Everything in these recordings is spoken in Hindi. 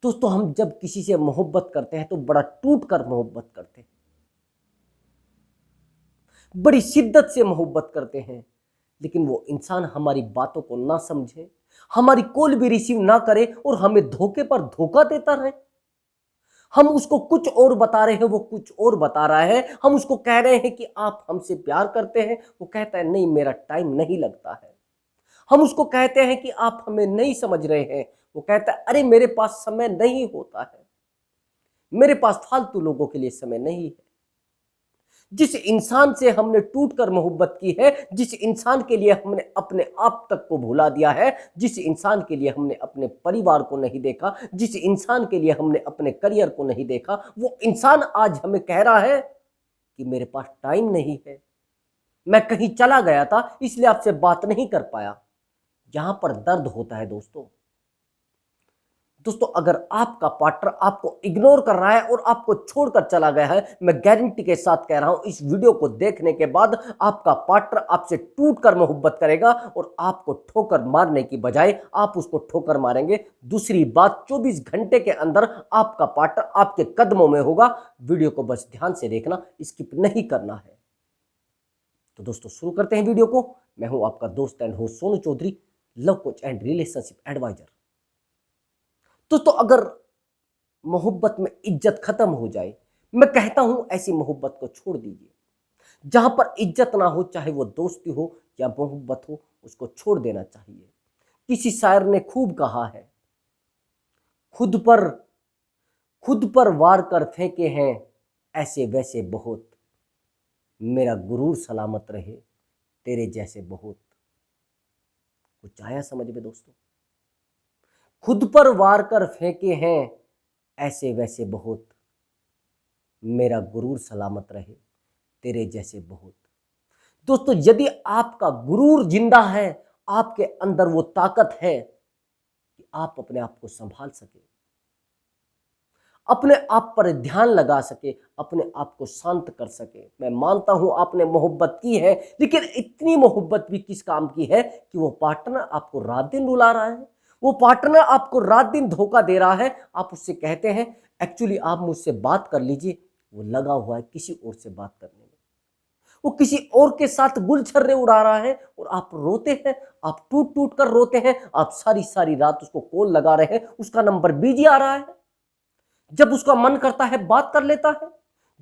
दोस्तों हम जब किसी से मोहब्बत करते हैं तो बड़ा टूट कर मोहब्बत करते हैं, बड़ी शिद्दत से मोहब्बत करते हैं, लेकिन वो इंसान हमारी बातों को ना समझे, हमारी कॉल भी रिसीव ना करे और हमें धोखे पर धोखा देता रहे। हम उसको कुछ और बता रहे हैं, वो कुछ और बता रहा है। हम उसको कह रहे हैं कि आप हमसे प्यार करते हैं, वो कहता है नहीं मेरा टाइम नहीं लगता है। हम उसको कहते हैं कि आप हमें नहीं समझ रहे हैं, वो कहता है अरे मेरे पास समय नहीं होता है, मेरे पास फालतू लोगों के लिए समय नहीं है। जिस इंसान से हमने टूटकर मोहब्बत की है, जिस इंसान के लिए हमने अपने आप तक को भुला दिया है, जिस इंसान के लिए हमने अपने परिवार को नहीं देखा, जिस इंसान के लिए हमने अपने करियर को नहीं देखा, वो इंसान आज हमें कह रहा है कि मेरे पास टाइम नहीं है, मैं कहीं चला गया था इसलिए आपसे बात नहीं कर पाया। यहां पर दर्द होता है दोस्तों। अगर आपका पार्टनर आपको इग्नोर कर रहा है और आपको छोड़कर चला गया है, मैं गारंटी के साथ कह रहा हूं इस वीडियो को देखने के बाद आपका पार्टनर आपसे टूटकर मोहब्बत करेगा और आपको ठोकर मारने की बजाय आप उसको ठोकर मारेंगे। दूसरी बात, 24 घंटे के अंदर आपका पार्टनर आपके कदमों में होगा। वीडियो को बस ध्यान से देखना, स्किप नहीं करना है। तो दोस्तों शुरू करते हैं वीडियो को। मैं हूं आपका दोस्त and host Sonu Chaudhary, love coach and relationship adviser. अगर मोहब्बत में इज्जत खत्म हो जाए, मैं कहता हूं ऐसी मोहब्बत को छोड़ दीजिए। जहां पर इज्जत ना हो, चाहे वो दोस्ती हो या मोहब्बत हो, उसको छोड़ देना चाहिए। किसी शायर ने खूब कहा है, खुद पर वार कर फेंके हैं ऐसे वैसे बहुत, मेरा गुरूर सलामत रहे तेरे जैसे बहुत। कुछ आया समझ में दोस्तों? खुद पर वार कर फेंके हैं ऐसे वैसे बहुत, मेरा गुरूर सलामत रहे तेरे जैसे बहुत। दोस्तों यदि आपका गुरूर जिंदा है, आपके अंदर वो ताकत है कि आप अपने आप को संभाल सके, अपने आप पर ध्यान लगा सके, अपने आप को शांत कर सके। मैं मानता हूं आपने मोहब्बत की है, लेकिन इतनी मोहब्बत भी किस काम की है कि वो पार्टनर आपको रात दिन रुला रहा है, वो पार्टनर आपको रात दिन धोखा दे रहा है। आप उससे कहते हैं एक्चुअली आप मुझसे बात कर लीजिए, वो लगा हुआ है किसी और से बात करने में, वो किसी और के साथ गुलछर्रे उड़ा रहा है और आप रोते हैं, आप टूट टूट कर रोते हैं। आप सारी सारी रात उसको कॉल लगा रहे हैं, उसका नंबर बिजी आ रहा है। जब उसका मन करता है बात कर लेता है,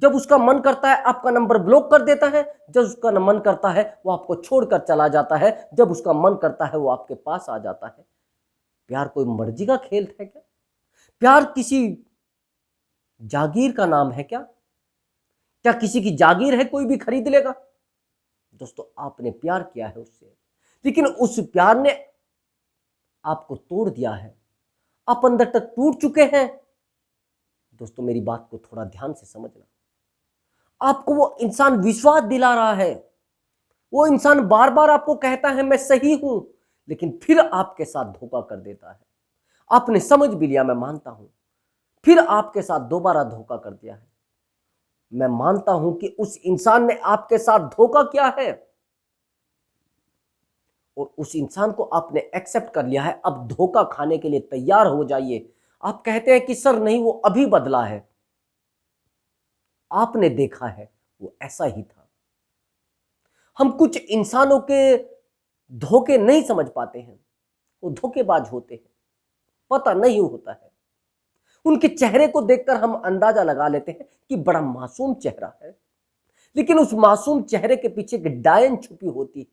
जब उसका मन करता है आपका नंबर ब्लॉक कर देता है, जब उसका मन करता है वो आपको छोड़कर चला जाता है, जब उसका मन करता है वो आपके पास आ जाता है। प्यार कोई मर्जी का खेल है क्या? प्यार किसी जागीर का नाम है क्या? क्या किसी की जागीर है कोई भी खरीद लेगा? दोस्तों आपने प्यार किया है उससे, लेकिन उस प्यार ने आपको तोड़ दिया है, आप अंदर तक टूट चुके हैं। दोस्तों मेरी बात को थोड़ा ध्यान से समझना। आपको वो इंसान विश्वास दिला रहा है, वो इंसान बार बार आपको कहता है मैं सही हूं, लेकिन फिर आपके साथ धोखा कर देता है। आपने समझ भी लिया, मैं मानता हूं, फिर आपके साथ दोबारा धोखा कर दिया है। मैं मानता हूं कि उस इंसान ने आपके साथ धोखा किया है और उस इंसान को आपने एक्सेप्ट कर लिया है। अब धोखा खाने के लिए तैयार हो जाइए। आप कहते हैं कि सर नहीं वो अभी बदला है, आपने देखा है वो ऐसा ही था। हम कुछ इंसानों के धोखे नहीं समझ पाते हैं, वो धोखेबाज होते हैं, पता नहीं होता है। उनके चेहरे को देखकर हम अंदाजा लगा लेते हैं कि बड़ा मासूम चेहरा है, लेकिन उस मासूम चेहरे के पीछे एक डायन छुपी होती है,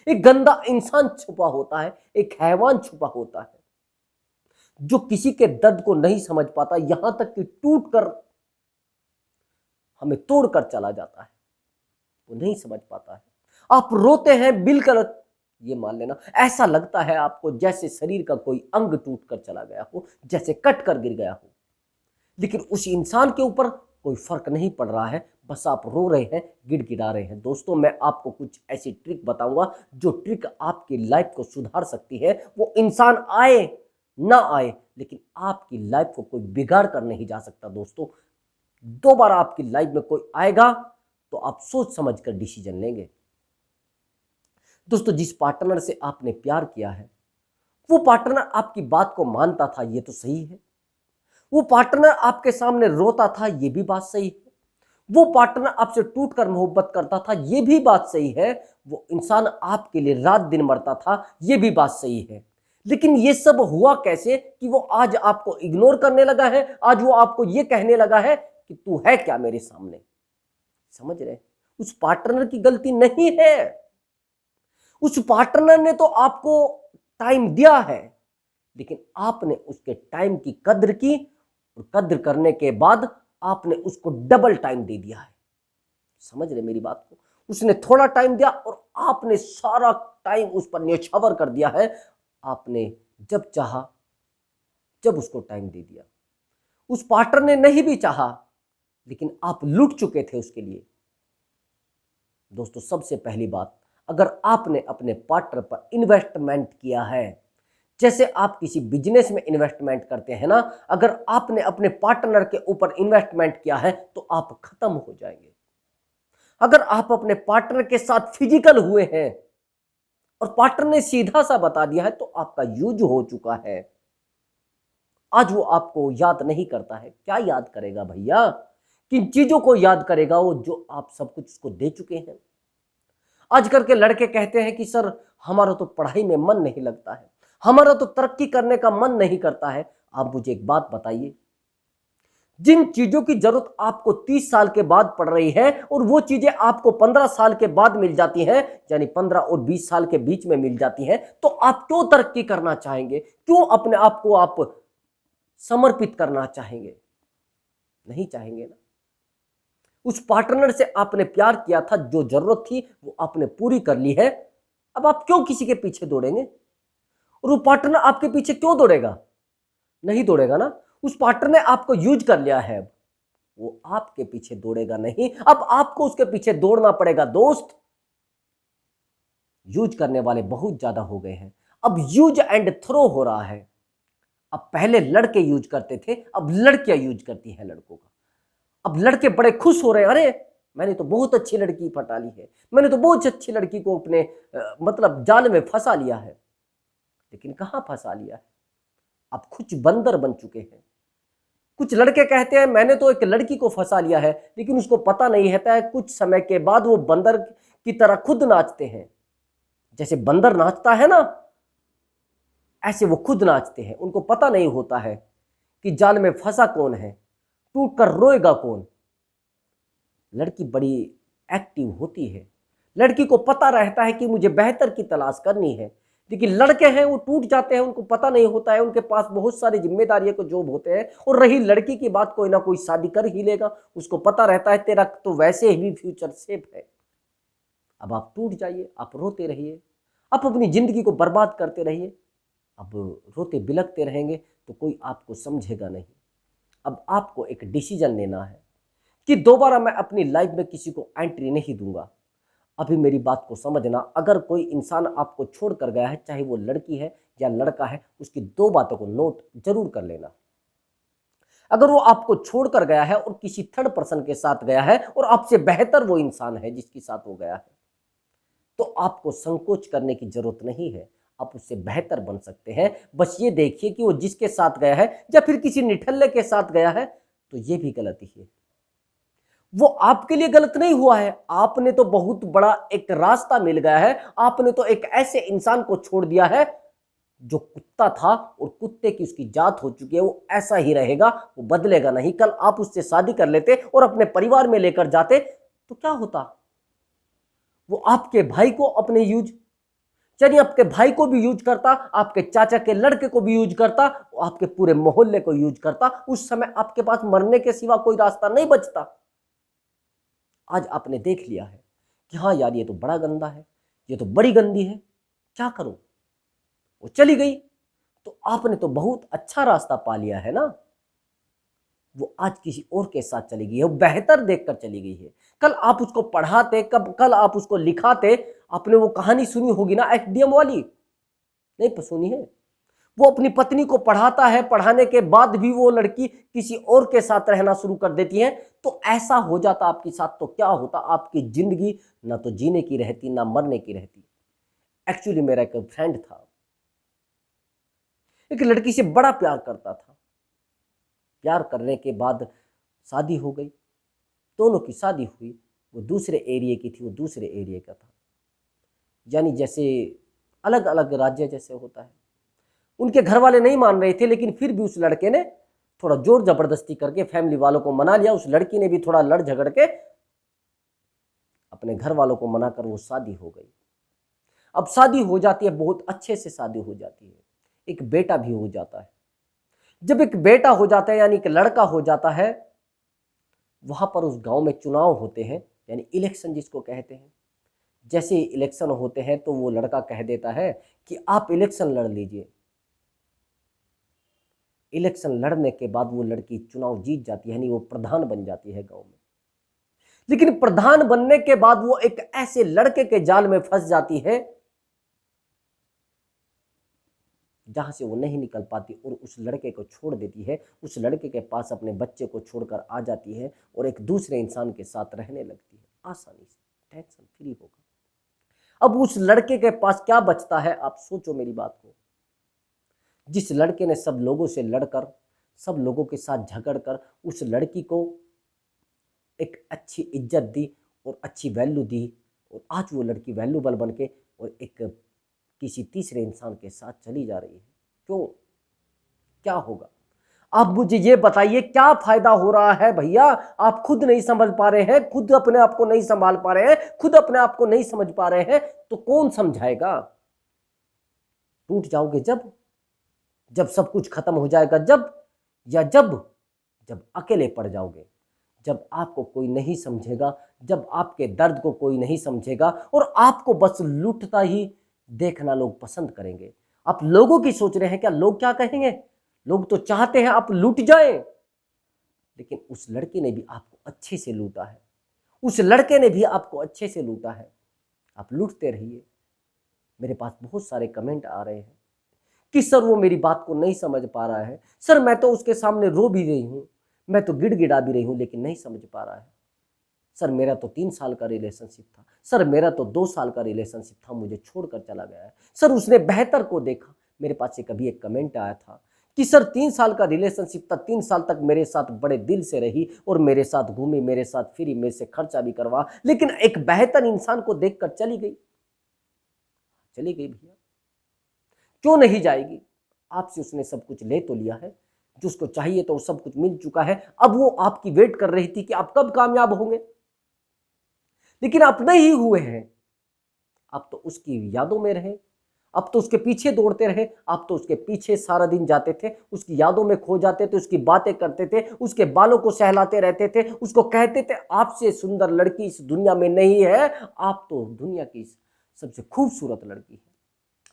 एक गंदा इंसान छुपा होता है, एक हैवान छुपा होता है जो किसी के दर्द को नहीं समझ पाता, यहां तक कि टूट कर हमें तोड़कर चला जाता है। वो नहीं समझ पाता है। आप रोते हैं बिल्कुल, ये मान लेना ऐसा लगता है आपको जैसे शरीर का कोई अंग टूट कर चला गया हो, जैसे कट कर गिर गया हो, लेकिन उस इंसान के ऊपर कोई फर्क नहीं पड़ रहा है, बस आप रो रहे हैं, गिड़गिड़ा रहे हैं। दोस्तों मैं आपको कुछ ऐसी ट्रिक बताऊंगा जो ट्रिक आपकी लाइफ को सुधार सकती है। वो इंसान आए ना आए, लेकिन आपकी लाइफ को कोई बिगाड़ कर नहीं जा सकता। दोस्तों दोबारा आपकी लाइफ में कोई आएगा तो आप सोच समझ कर डिसीजन लेंगे। दोस्तों जिस पार्टनर से आपने प्यार किया है वो पार्टनर आपकी बात को मानता था, ये तो सही है। वो पार्टनर आपके सामने रोता था, ये भी बात सही है। वो पार्टनर आपसे टूटकर मोहब्बत करता था, ये भी बात सही है। वो इंसान आपके लिए रात दिन मरता था, ये भी बात सही है। लेकिन ये सब हुआ कैसे कि वो आज आपको इग्नोर करने लगा है, आज वो आपको ये कहने लगा है कि तू है क्या मेरे सामने। समझ रहे? उस पार्टनर की गलती नहीं है। उस पार्टनर ने तो आपको टाइम दिया है, लेकिन आपने उसके टाइम की कद्र की, और कद्र करने के बाद आपने उसको डबल टाइम दे दिया है। समझ रहे मेरी बात को? उसने थोड़ा टाइम दिया और आपने सारा टाइम उस पर न्यौछावर कर दिया है। आपने जब चाहा जब उसको टाइम दे दिया। उस पार्टनर ने नहीं भी चाहा, लेकिन आप लुट चुके थे उसके लिए। दोस्तों, सबसे पहली बात, अगर आपने अपने पार्टनर पर इन्वेस्टमेंट किया है, जैसे आप किसी बिजनेस में इन्वेस्टमेंट करते हैं ना, अगर आपने अपने पार्टनर के ऊपर इन्वेस्टमेंट किया है तो आप खत्म हो जाएंगे। अगर आप अपने पार्टनर के साथ फिजिकल हुए हैं और पार्टनर ने सीधा सा बता दिया है, तो आपका यूज हो चुका है। आज वो आपको याद नहीं करता है। क्या याद करेगा भैया? किन चीजों को याद करेगा वो, जो आप सब कुछ उसको दे चुके हैं। आजकल के लड़के कहते हैं कि सर, हमारा तो पढ़ाई में मन नहीं लगता है, हमारा तो तरक्की करने का मन नहीं करता है। आप मुझे एक बात बताइए, जिन चीजों की जरूरत आपको 30 साल के बाद पड़ रही है और वो चीजें आपको 15 साल के बाद मिल जाती हैं, यानी 15 और 20 साल के बीच में मिल जाती हैं, तो आप क्यों तरक्की करना चाहेंगे? क्यों अपने आप को आप समर्पित करना चाहेंगे? नहीं चाहेंगे ना। उस पार्टनर से आपने प्यार किया था, जो जरूरत थी वो आपने पूरी कर ली है। अब आप क्यों किसी के पीछे दौड़ेंगे? और वो पार्टनर आपके पीछे क्यों दौड़ेगा? नहीं दौड़ेगा ना। उस पार्टनर ने आपको यूज कर लिया है, वो आपके पीछे दौड़ेगा नहीं। अब आपको उसके पीछे दौड़ना पड़ेगा। दोस्त, यूज करने वाले बहुत ज्यादा हो गए हैं। अब यूज एंड थ्रो हो रहा है। अब पहले लड़के यूज करते थे, अब लड़कियां यूज करती हैं लड़कों का। अब लड़के बड़े खुश हो रहे हैं, अरे मैंने तो बहुत अच्छी लड़की पटा ली है, मैंने तो बहुत अच्छी लड़की को अपने मतलब जाल में फंसा लिया है। लेकिन कहां फंसा लिया है? आप कुछ बंदर बन चुके हैं। कुछ लड़के कहते हैं मैंने तो एक लड़की को फंसा लिया है, लेकिन उसको पता नहीं रहता है कुछ समय के बाद वो बंदर की तरह खुद नाचते हैं। जैसे बंदर नाचता है ना, ऐसे वो खुद नाचते हैं। उनको पता नहीं होता है कि जाल में फंसा कौन है, टूट कर रोएगा कौन। लड़की बड़ी एक्टिव होती है, लड़की को पता रहता है कि मुझे बेहतर की तलाश करनी है। लेकिन लड़के हैं वो टूट जाते हैं, उनको पता नहीं होता है, उनके पास बहुत सारी जिम्मेदारियों को जोब होते हैं। और रही लड़की की बात, कोई ना कोई शादी कर ही लेगा, उसको पता रहता है तेरा तो वैसे ही फ्यूचर सेफ है। अब आप टूट जाइए, आप रोते रहिए, आप अपनी जिंदगी को बर्बाद करते रहिए। अब रोते बिलखते रहेंगे तो कोई आपको समझेगा नहीं। अब आपको एक डिसीजन लेना है कि दोबारा मैं अपनी लाइफ में किसी को एंट्री नहीं दूंगा। अभी मेरी बात को समझना, अगर कोई इंसान आपको छोड़ कर गया है, चाहे वो लड़की है या लड़का है, उसकी दो बातों को नोट जरूर कर लेना। अगर वो आपको छोड़ कर गया है और किसी थर्ड पर्सन के साथ गया है और आपसे बेहतर वो इंसान है जिसके साथ वो गया है, तो आपको संकोच करने की जरूरत नहीं है। आप उससे बेहतर बन सकते हैं। बस ये देखिए कि वो जिसके साथ गया है या फिर किसी निठल्ले के साथ गया है, तो ये भी गलती है। वो आपके लिए गलत नहीं हुआ है, आपने तो बहुत बड़ा एक रास्ता मिल गया है। आपने तो एक ऐसे इंसान को छोड़ दिया है जो कुत्ता था और कुत्ते की उसकी जात हो चुकी है, वो ऐसा ही रहेगा, वो बदलेगा नहीं। कल आप उससे शादी कर लेते और अपने परिवार में लेकर जाते तो क्या होता? वो आपके भाई को अपने यूज, चलिए आपके भाई को भी यूज करता, आपके चाचा के लड़के को भी यूज करता, आपके पूरे मोहल्ले को यूज करता। उस समय आपके पास मरने के सिवा कोई रास्ता नहीं बचता। आज आपने देख लिया है कि हाँ यार, ये तो बड़ा गंदा है, ये तो बड़ी गंदी है, क्या करूं? वो चली गई तो आपने तो बहुत अच्छा रास्ता पा लिया है ना। वो आज किसी और के साथ चली गई है, वो बेहतर देखकर चली गई है। कल आप उसको पढ़ाते, कल आप उसको लिखाते, आपने वो कहानी सुनी होगी ना, एसडीएम वाली, नहीं सुनी है? वो अपनी पत्नी को पढ़ाता है, पढ़ाने के बाद भी वो लड़की किसी और के साथ रहना शुरू कर देती है। तो ऐसा हो जाता आपके साथ, तो क्या होता? आपकी जिंदगी ना तो जीने की रहती, ना मरने की रहती। एक्चुअली मेरा एक फ्रेंड था, एक लड़की से बड़ा प्यार करता था। प्यार करने के बाद शादी हो गई, दोनों की शादी हुई। वो दूसरे एरिया की थी, वो दूसरे एरिया का था, यानी जैसे अलग अलग राज्य जैसे होता है। उनके घर वाले नहीं मान रहे थे, लेकिन फिर भी उस लड़के ने थोड़ा जोर जबरदस्ती करके फैमिली वालों को मना लिया। उस लड़की ने भी थोड़ा लड़ झगड़ के अपने घर वालों को मनाकर वो शादी हो गई। अब शादी हो जाती है, बहुत अच्छे से शादी हो जाती है, एक बेटा भी हो जाता है। जब एक बेटा हो जाता है यानी एक लड़का हो जाता है, वहां पर उस गांव में चुनाव होते हैं, यानी इलेक्शन जिसको कहते हैं। जैसे ही इलेक्शन होते हैं तो वो लड़का कह देता है कि आप इलेक्शन लड़ लीजिए। इलेक्शन लड़ने के बाद वो लड़की चुनाव जीत जाती है, यानी वो प्रधान बन जाती है गांव में। लेकिन प्रधान बनने के बाद वो एक ऐसे लड़के के जाल में फंस जाती है जहां से वो नहीं निकल पाती, और उस लड़के को छोड़ देती है। उस लड़के के पास अपने बच्चे को छोड़कर आ जाती है और एक दूसरे इंसान के साथ रहने लगती है आसानी से, टेंशन फ्री होकर। अब उस लड़के के पास क्या बचता है, आप सोचो मेरी बात को। जिस लड़के ने सब लोगों से लड़कर, सब लोगों के साथ झगड़कर उस लड़की को एक अच्छी इज्जत दी और अच्छी वैल्यू दी, और आज वो लड़की वैल्यूबल बन के और एक किसी तीसरे इंसान के साथ चली जा रही है। क्यों? क्या होगा? आप मुझे ये बताइए, क्या फायदा हो रहा है भैया? आप खुद नहीं समझ पा रहे हैं, खुद अपने आप को नहीं संभाल पा रहे हैं, खुद अपने आप को नहीं समझ पा रहे हैं, तो कौन समझाएगा? टूट जाओगे जब जब सब कुछ खत्म हो जाएगा, जब अकेले पड़ जाओगे, जब आपको कोई नहीं समझेगा, जब आपके दर्द को कोई नहीं समझेगा और आपको बस लूटता ही देखना लोग पसंद करेंगे। आप लोगों की सोच रहे हैं क्या लोग क्या कहेंगे? लोग तो चाहते हैं आप लूट जाएं। लेकिन उस लड़के ने भी आपको अच्छे से लूटा है, उस लड़के ने भी आपको अच्छे से लूटा है। आप लूटते रहिए। मेरे पास बहुत सारे कमेंट आ रहे हैं कि सर वो मेरी बात को नहीं समझ पा रहा है, सर मैं तो उसके सामने रो भी रही हूं, मैं तो गिड़गिड़ा भी रही हूं, लेकिन नहीं समझ पा रहा है। सर मेरा तो 3 साल का रिलेशनशिप था, सर मेरा तो 2 साल का रिलेशनशिप था, मुझे छोड़कर चला गया है, सर उसने बेहतर को देखा। मेरे पास से कभी एक कमेंट आया था कि सर 3 साल का रिलेशनशिप था, 3 साल तक मेरे साथ बड़े दिल से रही और मेरे साथ घूमी, मेरे साथ फिरी, मेरे से खर्चा भी करवा, लेकिन एक बेहतर इंसान को देखकर चली गई। चली गई भैया, क्यों नहीं जाएगी? आपसे उसने सब कुछ ले तो लिया है, जो उसको चाहिए तो सब कुछ मिल चुका है। अब वो आपकी वेट कर रही थी कि आप कब कामयाब होंगे, लेकिन आप नहीं हुए हैं। आप तो उसकी यादों में रहे, अब तो उसके पीछे दौड़ते रहे, आप तो उसके पीछे सारा दिन जाते थे, उसकी यादों में खो जाते थे, उसकी बातें करते थे, उसके बालों को सहलाते रहते थे, उसको कहते थे आपसे सुंदर लड़की इस दुनिया में नहीं है, आप तो दुनिया की सबसे खूबसूरत लड़की है,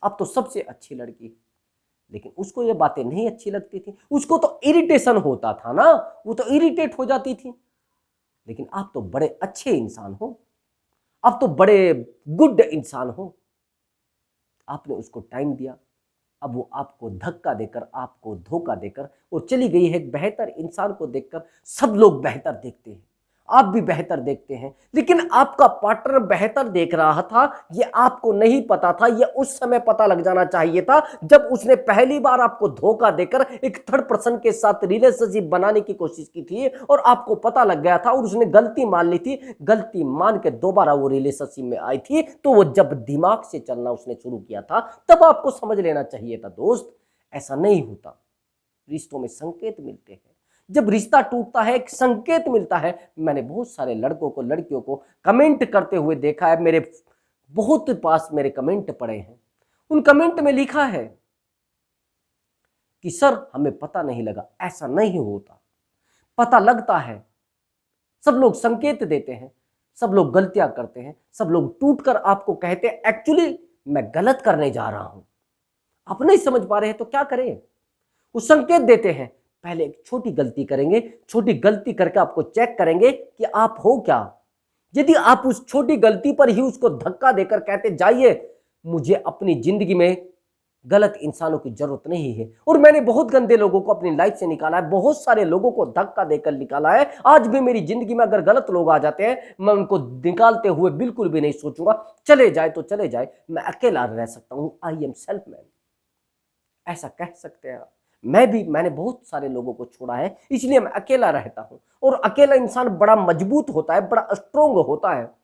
आप तो सबसे अच्छी लड़की है। लेकिन उसको ये बातें नहीं अच्छी लगती थी, उसको तो इरिटेशन होता था ना, वो तो इरिटेट हो जाती थी। लेकिन आप तो बड़े अच्छे इंसान हो, आप तो बड़े गुड इंसान हो। आपने उसको टाइम दिया, अब वो आपको धक्का देकर, आपको धोखा देकर वो चली गई है। एक बेहतर इंसान को देखकर सब लोग बेहतर देखते हैं, आप भी बेहतर देखते हैं, लेकिन आपका पार्टनर बेहतर देख रहा था, ये आपको नहीं पता था। ये उस समय पता लग जाना चाहिए था जब उसने पहली बार आपको धोखा देकर एक थर्ड पर्सन के साथ रिलेशनशिप बनाने की कोशिश की थी और आपको पता लग गया था और उसने गलती मान ली थी। गलती मान के दोबारा वो रिलेशनशिप में आई थी, तो वो जब दिमाग से चलना उसने शुरू किया था तब आपको समझ लेना चाहिए था। दोस्त, ऐसा नहीं होता। रिश्तों में संकेत मिलते हैं, जब रिश्ता टूटता है एक संकेत मिलता है। मैंने बहुत सारे लड़कों को, लड़कियों को कमेंट करते हुए देखा है, मेरे बहुत पास मेरे कमेंट पड़े हैं। उन कमेंट में लिखा है कि सर हमें पता नहीं लगा। ऐसा नहीं होता, पता लगता है। सब लोग संकेत देते हैं, सब लोग गलतियां करते हैं, सब लोग टूटकर आपको कहते हैं एक्चुअली मैं गलत करने जा रहा हूं। आप नहीं समझ पा रहे हैं तो क्या करें? वो संकेत देते हैं। पहले एक छोटी गलती करेंगे, छोटी गलती करके आपको चेक करेंगे कि आप हो क्या। यदि आप उस छोटी गलती पर ही उसको धक्का देकर कहते जाइए मुझे अपनी जिंदगी में गलत इंसानों की जरूरत नहीं है, और मैंने बहुत गंदे लोगों को अपनी लाइफ से निकाला है, बहुत सारे लोगों को धक्का देकर निकाला है। आज भी मेरी जिंदगी में अगर गलत लोग आ जाते हैं, मैं उनको निकालते हुए बिल्कुल भी नहीं सोचूंगा। चले जाए तो चले जाए, मैं अकेला रह सकता हूं। I am self man. ऐसा कह सकते हैं आप। मैंने बहुत सारे लोगों को छोड़ा है, इसलिए मैं अकेला रहता हूं। और अकेला इंसान बड़ा मजबूत होता है, बड़ा स्ट्रोंग होता है।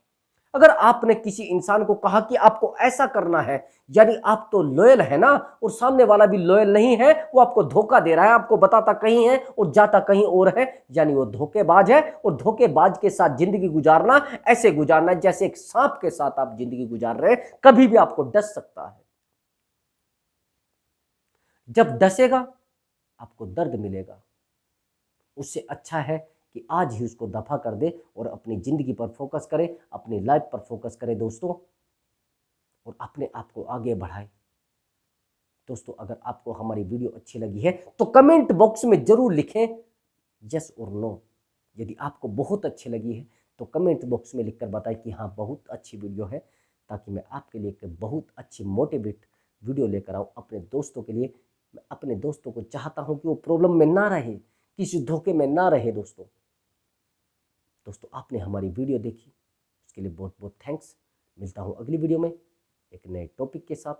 अगर आपने किसी इंसान को कहा कि आपको ऐसा करना है, यानी आप तो लॉयल है ना, और सामने वाला भी लॉयल नहीं है, वो आपको धोखा दे रहा है, आपको बताता कहीं है और जाता कहीं और है, यानी वो धोखेबाज है। और धोखेबाज के साथ जिंदगी गुजारना ऐसे गुजारना है जैसे एक सांप के साथ आप जिंदगी गुजार रहे हैं, कभी भी आपको डस सकता है। जब डसेगा आपको दर्द मिलेगा। उससे अच्छा है कि आज ही उसको दफा कर दे और अपनी जिंदगी पर फोकस करे, अपनी लाइफ पर फोकस करे दोस्तों, और अपने आप को आगे बढ़ाए। दोस्तों, अगर आपको हमारी वीडियो अच्छी लगी है तो कमेंट बॉक्स में जरूर लिखें यस और नो। यदि आपको बहुत अच्छी लगी है तो कमेंट बॉक्स में लिखकर बताएं कि हाँ बहुत अच्छी वीडियो है, ताकि मैं आपके लिए एक बहुत अच्छी मोटिवेट वीडियो लेकर आऊँ अपने दोस्तों के लिए। मैं अपने दोस्तों को चाहता हूँ कि वो प्रॉब्लम में ना रहे, किसी धोखे में ना रहे। दोस्तों आपने हमारी वीडियो देखी, उसके लिए बहुत बहुत थैंक्स। मिलता हूँ अगली वीडियो में एक नए टॉपिक के साथ।